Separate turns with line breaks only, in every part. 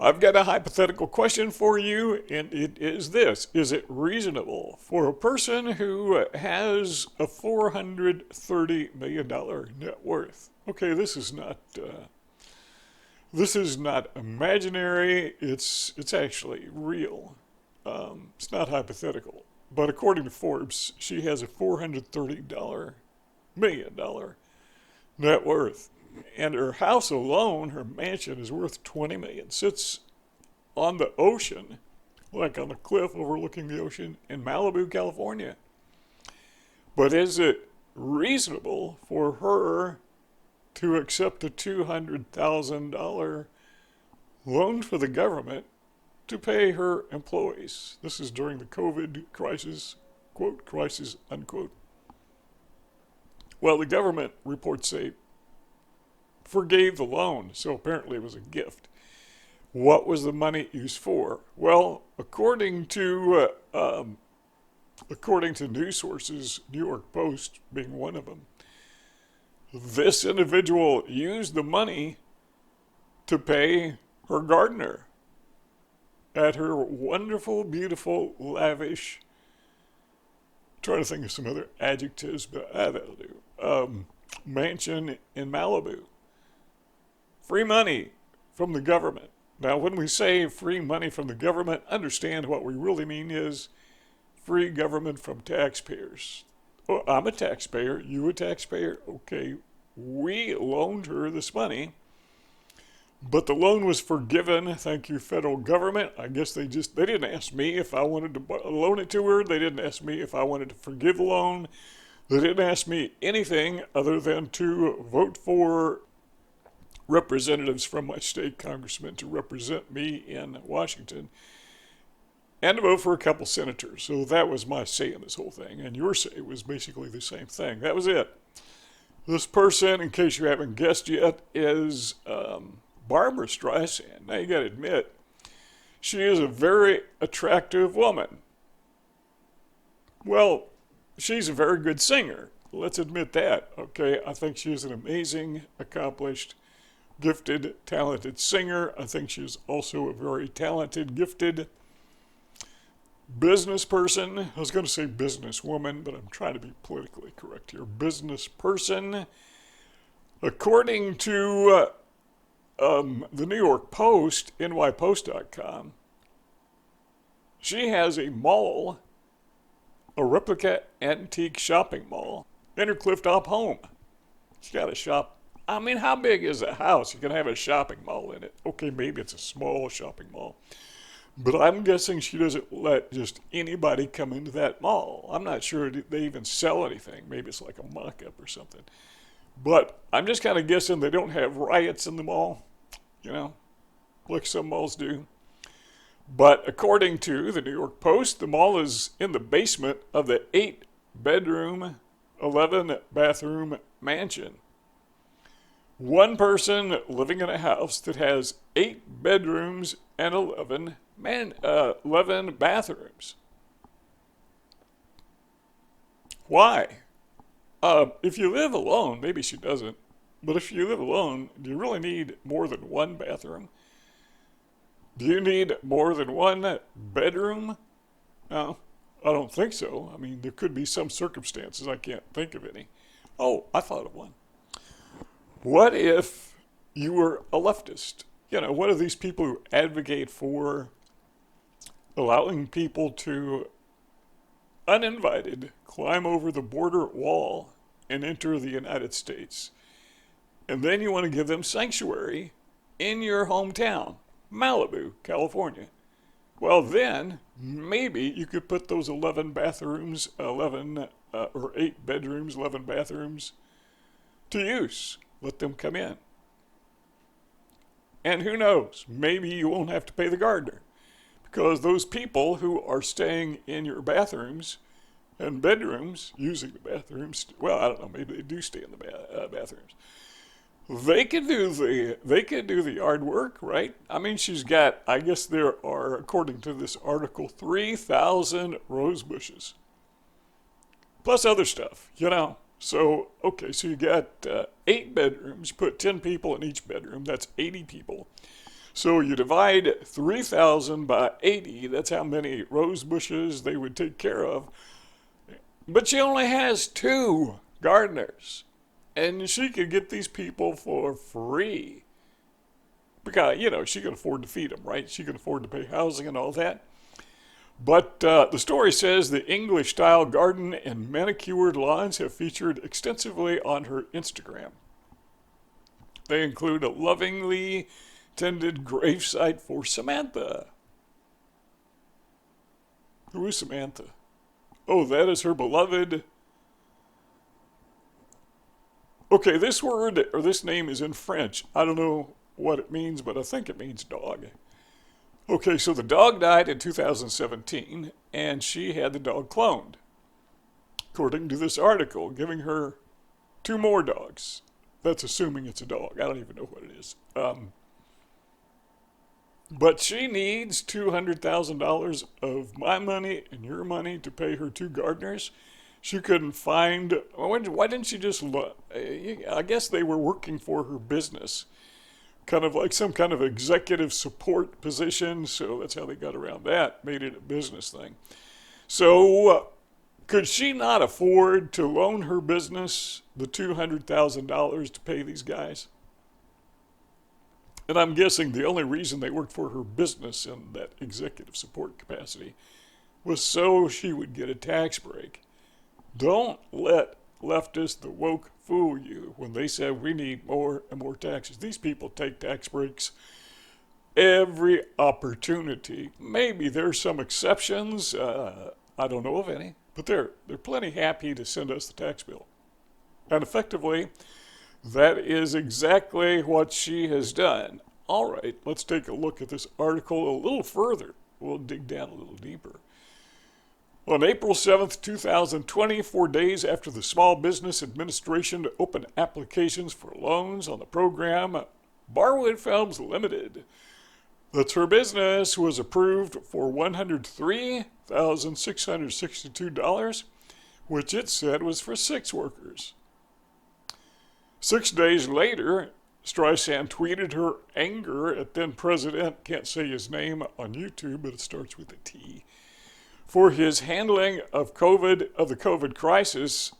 I've got a hypothetical question for you, and it is this. Is it reasonable for a person who has a $430 million net worth? Okay, this is not imaginary. It's actually real. It's not hypothetical. But according to Forbes, she has a $430 million net worth. And her house alone, her mansion, is worth $20 million. Sits on the ocean, like on a cliff overlooking the ocean in Malibu, California. But is it reasonable for her to accept a $200,000 loan for the government to pay her employees? This is during the COVID crisis, quote, crisis, unquote. Well, the government reports say forgave the loan, so apparently it was a gift. What was the money used for? Well, according to news sources, New York Post being one of them, this individual used the money to pay her gardener at her wonderful, beautiful, lavish, trying to think of some other adjectives, but that'll do, mansion in Malibu. Free money from the government. Now, when we say free money from the government, understand what we really mean is free government from taxpayers. Oh, I'm a taxpayer, you a taxpayer? Okay, we loaned her this money, but the loan was forgiven. Thank you, federal government. I guess they didn't ask me if I wanted to loan it to her. They didn't ask me if I wanted to forgive the loan. They didn't ask me anything other than to vote for representatives from my state congressman to represent me in Washington and to vote for a couple senators. So that was my say in this whole thing. And your say was basically the same thing. That was it. This person, in case you haven't guessed yet, is Barbara Streisand. Now you got to admit, she is a very attractive woman. Well, she's a very good singer. Let's admit that. Okay, I think she's an amazing, accomplished, gifted, talented singer. I think she's also a very talented, gifted business person. I was going to say businesswoman, but I'm trying to be politically correct here. Business person. According to the New York Post, nypost.com, she has a mall, a replica antique shopping mall, in her cliff-top home. She's got a shop. I mean, how big is a house? You can have a shopping mall in it. Okay, maybe it's a small shopping mall. But I'm guessing she doesn't let just anybody come into that mall. I'm not sure they even sell anything. Maybe it's like a mock-up or something. But I'm just kind of guessing they don't have riots in the mall, like some malls do. But according to the New York Post, the mall is in the basement of the 8-bedroom, 11-bathroom mansion. One person living in a house that has 8 bedrooms and 11 bathrooms. Why? If you live alone, maybe she doesn't, but if you live alone, do you really need more than one bathroom? Do you need more than one bedroom? No, I don't think so. I mean, there could be some circumstances. I can't think of any. Oh, I thought of one. What if you were a leftist? What are these people who advocate for allowing people to uninvited climb over the border wall and enter the United States? And then you want to give them sanctuary in your hometown, Malibu, California. Well, then maybe you could put those 11 bathrooms, or 8 bedrooms, 11 bathrooms to use. Let them come in. And who knows, maybe you won't have to pay the gardener, because those people who are staying in your bathrooms and bedrooms, using the bathrooms, well, I don't know, maybe they do stay in the bathrooms. They can do the yard work, right? I mean, she's got, I guess there are, according to this article, 3,000 rose bushes. Plus other stuff, So, okay, so you got 8 bedrooms, you put 10 people in each bedroom, that's 80 people. So you divide 3,000 by 80, that's how many rose bushes they would take care of. But she only has 2 gardeners. And she could get these people for free. Because, she can afford to feed them, right? She can afford to pay housing and all that. But the story says the English-style garden and manicured lawns have featured extensively on her Instagram. They include a lovingly tended gravesite for Samantha. Who is Samantha? Oh, that is her beloved. Okay, this word or this name is in French. I don't know what it means, but I think it means dog. Okay, so the dog died in 2017, and she had the dog cloned, according to this article, giving her 2 more dogs. That's assuming it's a dog. I don't even know what it is. But she needs $200,000 of my money and your money to pay her 2 gardeners. She couldn't find. Why didn't she just look? I guess they were working for her business, kind of like some kind of executive support position. So that's how they got around that, made it a business thing. So could she not afford to loan her business the $200,000 to pay these guys? And I'm guessing the only reason they worked for her business in that executive support capacity was so she would get a tax break. Don't let leftists, the woke, fool you when they say we need more and more taxes. These people take tax breaks every opportunity. Maybe there's some exceptions. I don't know of any, but they're plenty happy to send us the tax bill. And effectively, that is exactly what she has done. All right, let's take a look at this article a little further. We'll dig down a little deeper. On April 7th, 2020, 4 days after the Small Business Administration opened applications for loans on the program, Barwood Films Limited, that's her business, was approved for $103,662, which it said was for 6 workers. 6 days later, Streisand tweeted her anger at then president, can't say his name on YouTube, but it starts with a T, for his handling of the COVID crisis.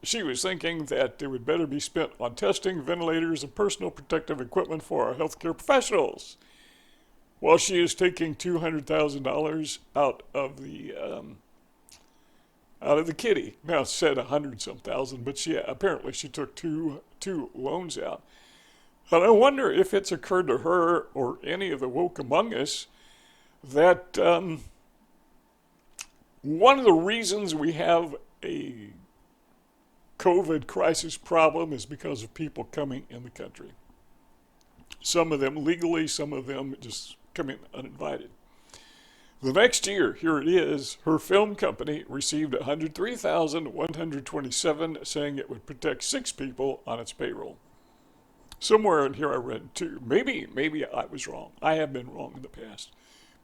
She was thinking that it would better be spent on testing, ventilators, and personal protective equipment for our healthcare professionals, while she is taking $200,000 out of the kitty. Now it said 100-some thousand, but apparently she took two loans out. And I wonder if it's occurred to her or any of the woke among us that one of the reasons we have a COVID crisis problem is because of people coming in the country. Some of them legally, some of them just come in uninvited. The next year, here it is, her film company received $103,127, saying it would protect 6 people on its payroll. Somewhere in here I read 2. Maybe I was wrong. I have been wrong in the past.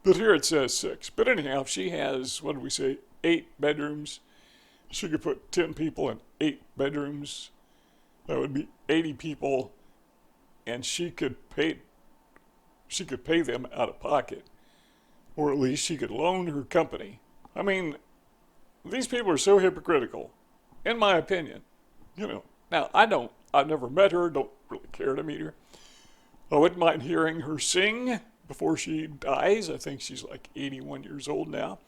But here it says 6. But anyhow, she has, 8 bedrooms. She could put 10 people in 8 bedrooms. That would be 80 people, and she could pay them out of pocket. Or at least she could loan her company. I mean, these people are so hypocritical, in my opinion. Now I've never met her, don't really care to meet her. I wouldn't mind hearing her sing before she dies. I think she's like 81 years old now.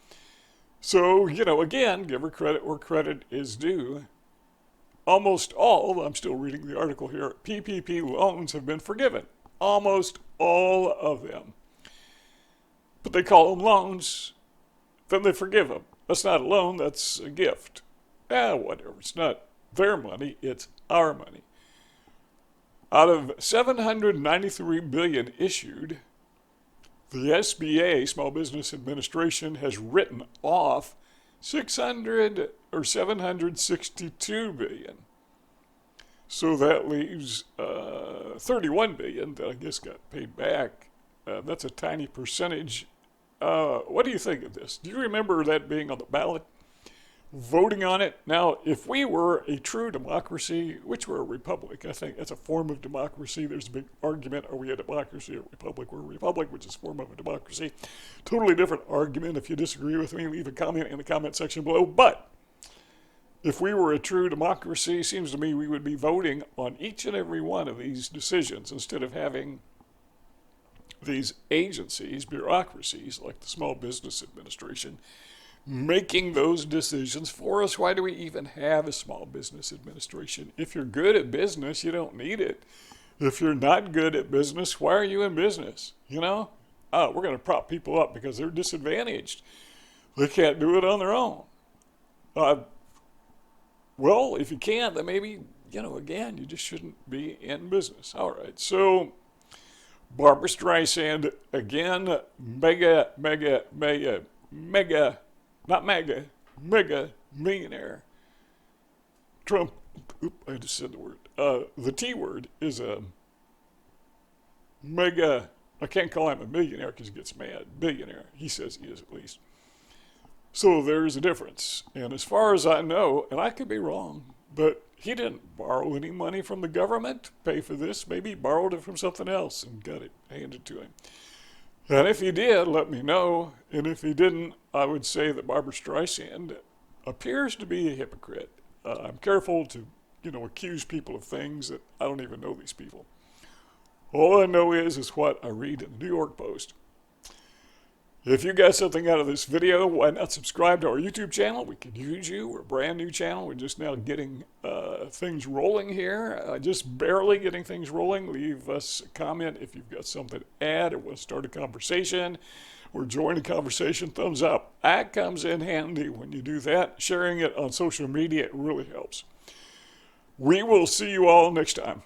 So, again, give her credit where credit is due. Almost all, I'm still reading the article here, PPP loans have been forgiven. Almost all of them. But they call them loans, then they forgive them. That's not a loan, that's a gift. Whatever, it's not their money, it's our money. Out of $793 billion issued, the SBA, Small Business Administration, has written off $762 billion. So that leaves $31 billion that I guess got paid back. That's a tiny percentage. What do you think of this? Do you remember that being on the ballot? voting on it. Now, if we were a true democracy, which we're a republic, I think that's a form of democracy. There's a big argument, are we a democracy or a republic? We're a republic, which is a form of a democracy. Totally different argument. If you disagree with me, leave a comment in the comment section below. But if we were a true democracy, it seems to me we would be voting on each and every one of these decisions instead of having these agencies, bureaucracies, like the Small Business Administration, making those decisions for us. Why do we even have a Small Business Administration? If you're good at business, you don't need it. If you're not good at business, why are you in business? You know? We're going to prop people up because they're disadvantaged. They can't do it on their own. Well, if you can't, then maybe, again, you just shouldn't be in business. All right, so Barbara Streisand, again, mega millionaire. Trump, I just said the word. The T word is a mega, I can't call him a millionaire because he gets mad. Billionaire, he says he is at least. So there's a difference. And as far as I know, and I could be wrong, but he didn't borrow any money from the government to pay for this. Maybe he borrowed it from something else and got it handed to him. And if he did, let me know. And if he didn't, I would say that Barbara Streisand appears to be a hypocrite. I'm careful to, accuse people of things that I don't even know these people. All I know is what I read in the New York Post. If you got something out of this video, why not subscribe to our YouTube channel? We could use you. We're a brand new channel. We're just now getting things rolling here. Just barely getting things rolling. Leave us a comment if you've got something to add or want to start a conversation or join a conversation. Thumbs up. That comes in handy when you do that. Sharing it on social media, it really helps. We will see you all next time.